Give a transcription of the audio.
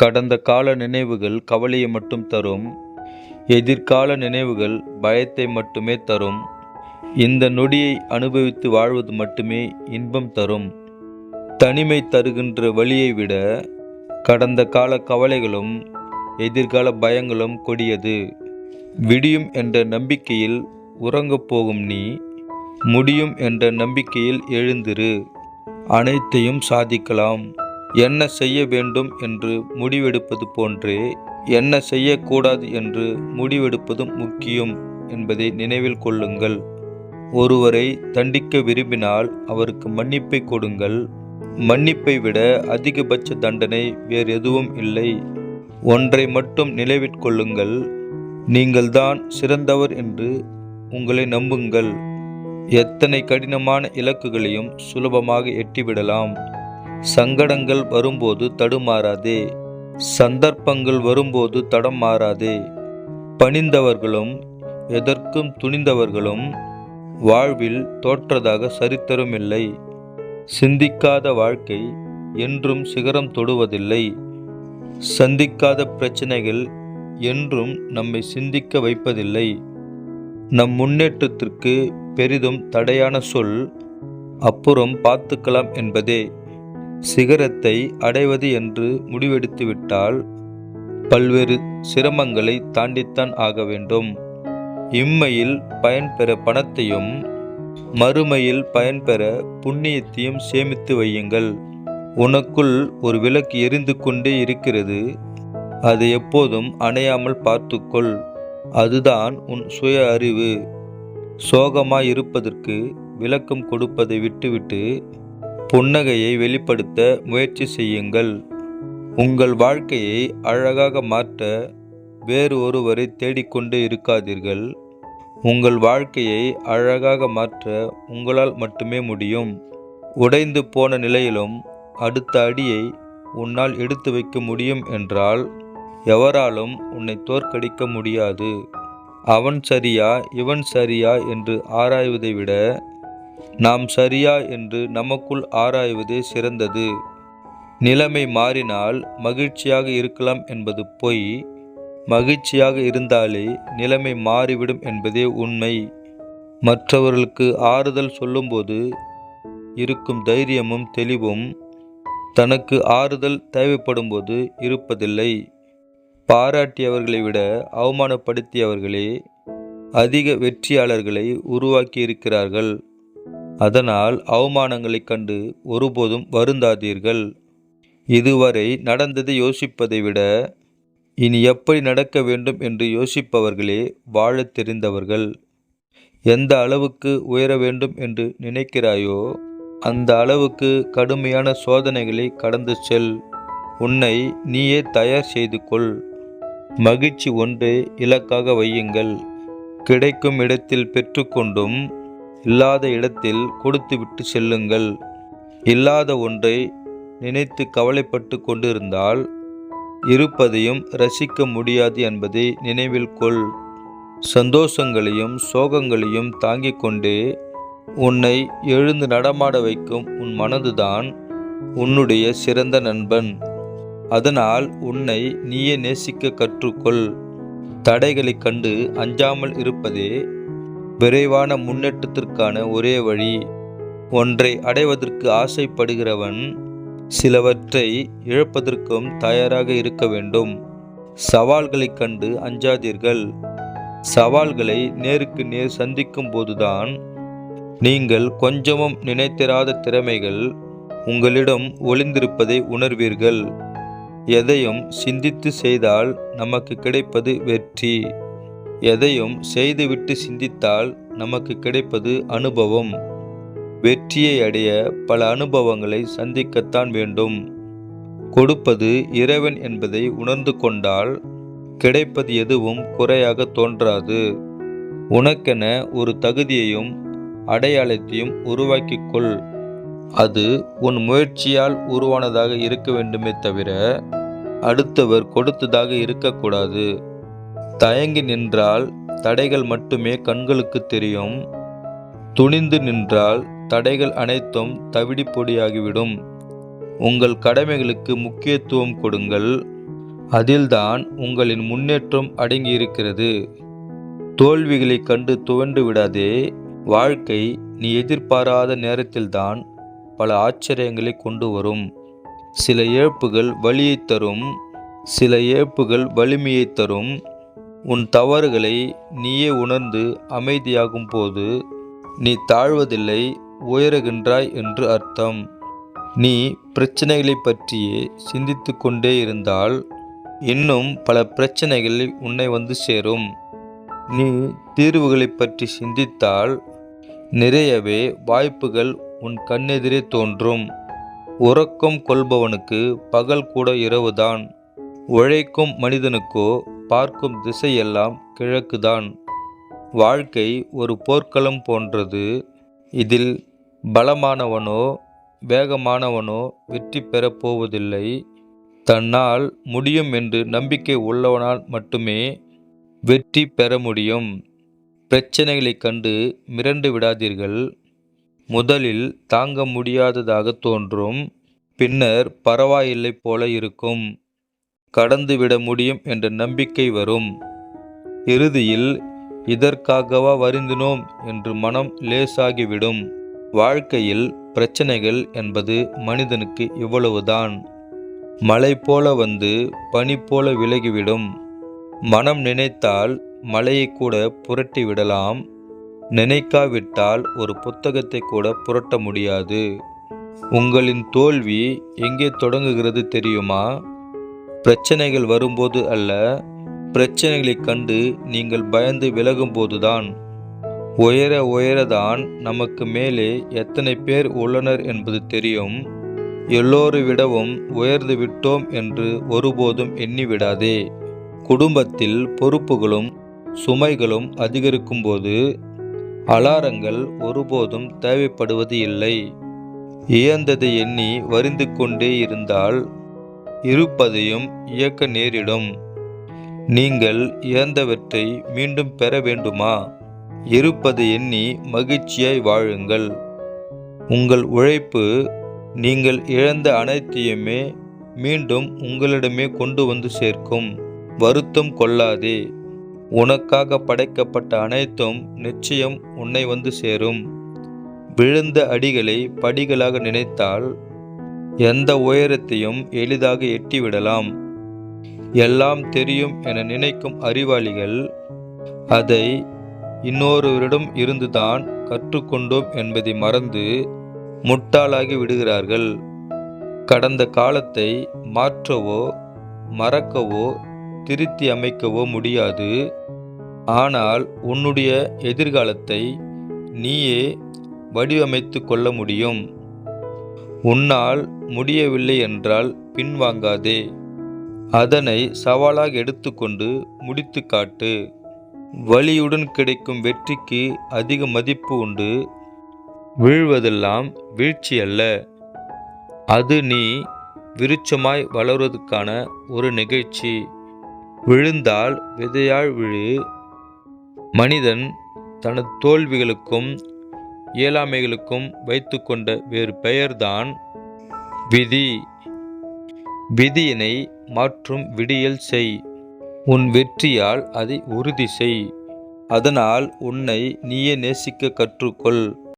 கடந்த கால நினைவுகள் கவலையை மட்டும் தரும். எதிர்கால நினைவுகள் பயத்தை மட்டுமே தரும். இந்த நொடியை அனுபவித்து வாழ்வது மட்டுமே இன்பம் தரும். தனிமை தருகின்ற வலியை விட கடந்த கால கவலைகளும் எதிர்கால பயங்களும் கொடியது. விடியும் என்ற நம்பிக்கையில் உறங்கப் போகும் நீ, முடியும் என்ற நம்பிக்கையில் எழுந்திரு. அனைத்தையும் சாதிக்கலாம். என்ன செய்ய வேண்டும் என்று முடிவெடுப்பது போன்றே என்ன செய்யக்கூடாது என்று முடிவெடுப்பதும் முக்கியம் என்பதை நினைவில் கொள்ளுங்கள். ஒருவரை தண்டிக்க விரும்பினால் அவருக்கு மன்னிப்பை கொடுங்கள். மன்னிப்பை விட அதிகபட்ச தண்டனை வேறு எதுவும் இல்லை. ஒன்றை மட்டும் நினைவிற்கொள்ளுங்கள், நீங்கள்தான் சிறந்தவர் என்று உங்களை நம்புங்கள். எத்தனை கடினமான இலக்குகளையும் சுலபமாக எட்டிவிடலாம். சங்கடங்கள் வரும்போது தடுமாறாதே. சந்தர்ப்பங்கள் வரும்போது தடம் மாறாதே. பணிந்தவர்களும் எதற்கும் துணிந்தவர்களும் வாழ்வில் தோற்றதாக சரித்திரமில்லை. சிந்திக்காத வாழ்க்கை என்றும் சிகரம் தொடுவதில்லை. சந்திக்காத பிரச்சனைகள் என்றும் நம்மை சிந்திக்க வைப்பதில்லை. நம் முன்னேற்றத்திற்கு பெரிதும் தடையான சொல் அப்புறம் பார்த்துக்கலாம் என்பதே. சிகரத்தை அடைவது என்று முடிவெடுத்துவிட்டால் பல்வேறு சிரமங்களை தாண்டித்தான் ஆக வேண்டும். இம்மையில் பயன்பெற பணத்தையும் மறுமையில் பயன்பெற புண்ணியத்தையும் சேமித்து வையுங்கள். உனக்குள் ஒரு விளக்கு எரிந்து கொண்டே இருக்கிறது. அதை எப்போதும் அணையாமல் பார்த்துக்கொள். அதுதான் உன் சுய அறிவு. சோகமாய் இருப்பதற்கு விளக்கம் கொடுப்பதை விட்டுவிட்டு புன்னகையை வெளிப்படுத்த முயற்சி செய்யுங்கள். உங்கள் வாழ்க்கையை அழகாக மாற்ற வேறு ஒருவரை தேடிக்கொண்டே இருக்காதீர்கள். உங்கள் வாழ்க்கையை அழகாக மாற்ற உங்களால் மட்டுமே முடியும். உடைந்து போன நிலையிலும் அடுத்த அடியை உன்னால் எடுத்து வைக்க முடியும் என்றால் எவராலும் உன்னை தோற்கடிக்க முடியாது. அவன் சரியா இவன் சரியா என்று ஆராய்வதை விட நாம் சரியா என்று நமக்குள் ஆராய்வதே சிறந்தது. நிலைமை மாறினால் மகிழ்ச்சியாக இருக்கலாம் என்பது பொய். மகிழ்ச்சியாக இருந்தாலே நிலைமை மாறிவிடும் என்பதே உண்மை. மற்றவர்களுக்கு ஆறுதல் சொல்லும்போது இருக்கும் தைரியமும் தெளிவும் தனக்கு ஆறுதல் தேவைப்படும்போது இருப்பதில்லை. பாராட்டியவர்களை விட அவமானப்படுத்தியவர்களே அதிக வெற்றியாளர்களை உருவாக்கி இருக்கிறார்கள். அதனால் அவமானங்களைக் கண்டு ஒருபோதும் வருந்தாதீர்கள். இதுவரை நடந்ததை யோசிப்பதை விட இனி எப்படி நடக்க வேண்டும் என்று யோசிப்பவர்களே வாழத் தெரிந்தவர்கள். எந்த அளவுக்கு உயர வேண்டும் என்று நினைக்கிறாயோ அந்த அளவுக்கு கடுமையான சோதனைகளை கடந்து செல். உன்னை நீயே தயார் செய்து கொள். மகிழ்ச்சி ஒன்றே இலக்காக வையுங்கள். கிடைக்கும் இடத்தில் பெற்றுக்கொண்டும் இல்லாத இடத்தில் கொடுத்துவிட்டு செல்லுங்கள். இல்லாத ஒன்றை நினைத்து கவலைப்பட்டு கொண்டிருந்தால் இருப்பதையும் ரசிக்க முடியாது என்பதை நினைவில் கொள். சந்தோஷங்களையும் சோகங்களையும் தாங்கிக் கொண்டே உன்னை எழுந்து நடமாட வைக்கும் உன் மனதுதான் உன்னுடைய சிறந்த நண்பன். அதனால் உன்னை நீயே நேசிக்க கற்றுக்கொள். தடைகளை கண்டு அஞ்சாமல் இருப்பதே விரைவான முன்னேற்றத்திற்கான ஒரே வழி. ஒன்றை அடைவதற்கு ஆசைப்படுகிறவன் சிலவற்றை இழப்பதற்கும் தயாராக இருக்க வேண்டும். சவால்களை கண்டு அஞ்சாதீர்கள். சவால்களை நேருக்கு நேர் சந்திக்கும் போதுதான் நீங்கள் கொஞ்சமும் நினைத்திராத திறமைகள் உங்களிடம் ஒளிந்திருப்பதை உணர்வீர்கள். எதையும் சிந்தித்து செய்தால் நமக்கு கிடைப்பது வெற்றி. எதையும் செய்துவிட்டு சிந்தித்தால் நமக்கு கிடைப்பது அனுபவம். வெற்றியை அடைய பல அனுபவங்களை சந்திக்கத்தான் வேண்டும். கொடுப்பது இறைவன் என்பதை உணர்ந்து கொண்டால் கிடைப்பது எதுவும் குறையாக தோன்றாது. உனக்கென ஒரு தகுதியையும் அடையாளத்தையும் உருவாக்கிக்கொள். அது உன் முயற்சியால் உருவானதாக இருக்க வேண்டுமே தவிர அடுத்தவர் கொடுத்ததாக இருக்கக்கூடாது. தயங்கி நின்றால் தடைகள் மட்டுமே கண்களுக்கு தெரியும். துணிந்து நின்றால் தடைகள் அனைத்தும் தவிடி பொடியாகிவிடும். உங்கள் கடமைகளுக்கு முக்கியத்துவம் கொடுங்கள். அதில்தான் உங்களின் முன்னேற்றம் அடங்கியிருக்கிறது. தோல்விகளை கண்டு துவண்டு விடாதே. வாழ்க்கை நீ எதிர்பாராத நேரத்தில்தான் பல ஆச்சரியங்களை கொண்டு வரும். சில இழப்புகள் வலியை தரும், சில இழப்புகள் வலிமையை தரும். உன் தவறுகளை நீயே உணர்ந்து அமைதியாகும் போது நீ தாழ்வதில்லை, உயருகின்றாய் என்று அர்த்தம். நீ பிரச்சனைகளை பற்றியே சிந்தித்து கொண்டே இருந்தால் இன்னும் பல பிரச்சனைகள் உன்னை வந்து சேரும். நீ தீர்வுகளை பற்றி சிந்தித்தால் நிறையவே வாய்ப்புகள் உன் கண்ணெதிரே தோன்றும். உறக்கம் கொள்பவனுக்கு பகல் கூட இரவுதான். உழைக்கும் மனிதனுக்கோ பார்க்கும் திசையெல்லாம் கிழக்குதான். வாழ்க்கை ஒரு போர்க்களம் போன்றது. இதில் பலமானவனோ வேகமானவனோ வெற்றி பெறப் போவதில்லை. தன்னால் முடியும் என்று நம்பிக்கை உள்ளவனால் மட்டுமே வெற்றி பெற முடியும். பிரச்சனைகளை கண்டு மிரண்டு விடாதீர்கள். முதலில் தாங்க முடியாததாக தோன்றும், பின்னர் பரவாயில்லை போல இருக்கும். கடந்துவிட முடியும் என்ற நம்பிக்கை வரும். இறுதியில் இதற்காகவா வருந்தினோம் என்று மனம் லேசாகிவிடும். வாழ்க்கையில் பிரச்சனைகள் என்பது மனிதனுக்கு இவ்வளவுதான். மழை போல வந்து பனி போல விலகிவிடும். மனம் நினைத்தால் மலையை கூட புரட்டி விடலாம். நினைக்காவிட்டால் ஒரு புத்தகத்தை கூட புரட்ட முடியாது. உங்களின் தோல்வி எங்கே தொடங்குகிறது தெரியுமா? பிரச்சனைகள் வரும்போது அல்ல, பிரச்சனைகளை கண்டு நீங்கள் பயந்து விலகும்போதுதான். உயர உயரதான் நமக்கு மேலே எத்தனை பேர் உள்ளனர் என்பது தெரியும். எல்லோரை விடவும் உயர்ந்து விட்டோம் என்று ஒருபோதும் எண்ணிவிடாதே. குடும்பத்தில் பொறுப்புகளும் சுமைகளும் அதிகரிக்கும் போது அலாரங்கள் ஒருபோதும் தேவைப்படுவது இல்லை. இழந்ததை எண்ணி வரிந்து கொண்டே இருந்தால் இருப்பதையும் இழக்க நேரிடும். நீங்கள் இழந்தவற்றை மீண்டும் பெற வேண்டுமா? இருப்பதை எண்ணி மகிழ்ச்சியாய் வாழுங்கள். உங்கள் உழைப்பு நீங்கள் இழந்த அனைத்தையுமே மீண்டும் உங்களிடமே கொண்டு வந்து சேர்க்கும். வருத்தம் கொள்ளாதே. உனக்காக படைக்கப்பட்ட அனைத்தும் நிச்சயம் உன்னை வந்து சேரும். விழுந்த அடிகளை படிகளாக நினைத்தால் எந்த உயரத்தையும் எளிதாக எட்டிவிடலாம். எல்லாம் தெரியும் என நினைக்கும் அறிவாளிகள் அதை இன்னொருவரிடம் இருந்துதான் கற்றுக்கொண்டோம் என்பதை மறந்து முட்டாளாகி விடுகிறார்கள். கடந்த காலத்தை மாற்றவோ மறக்கவோ திருத்தி அமைக்கவோ முடியாது. ஆனால் உன்னுடைய எதிர்காலத்தை நீயே வடிவமைத்து கொள்ள முடியும். உன்னால் முடியவில்லை என்றால் பின்வாங்காதே. அதனை சவாலாக எடுத்துக்கொண்டு முடித்து காட்டு. வலியுடன் கிடைக்கும் வெற்றிக்கு அதிக மதிப்பு உண்டு. வீழ்வதெல்லாம் வீழ்ச்சி அல்ல, அது நீ விருட்சமாய் வளர்வதற்கான ஒரு நிகழ்ச்சி. விழுந்தால் விதையால் விழு. மனிதன் தனது தோல்விகளுக்கும் இயலாமைகளுக்கும் வைத்து கொண்ட வேறு பெயர்தான் விதி. விதியினை மாற்றும் விடியல் செய். உன் வெற்றியால் அதை உறுதி செய். அதனால் உன்னை நீயே நேசிக்க கற்றுக்கொள்.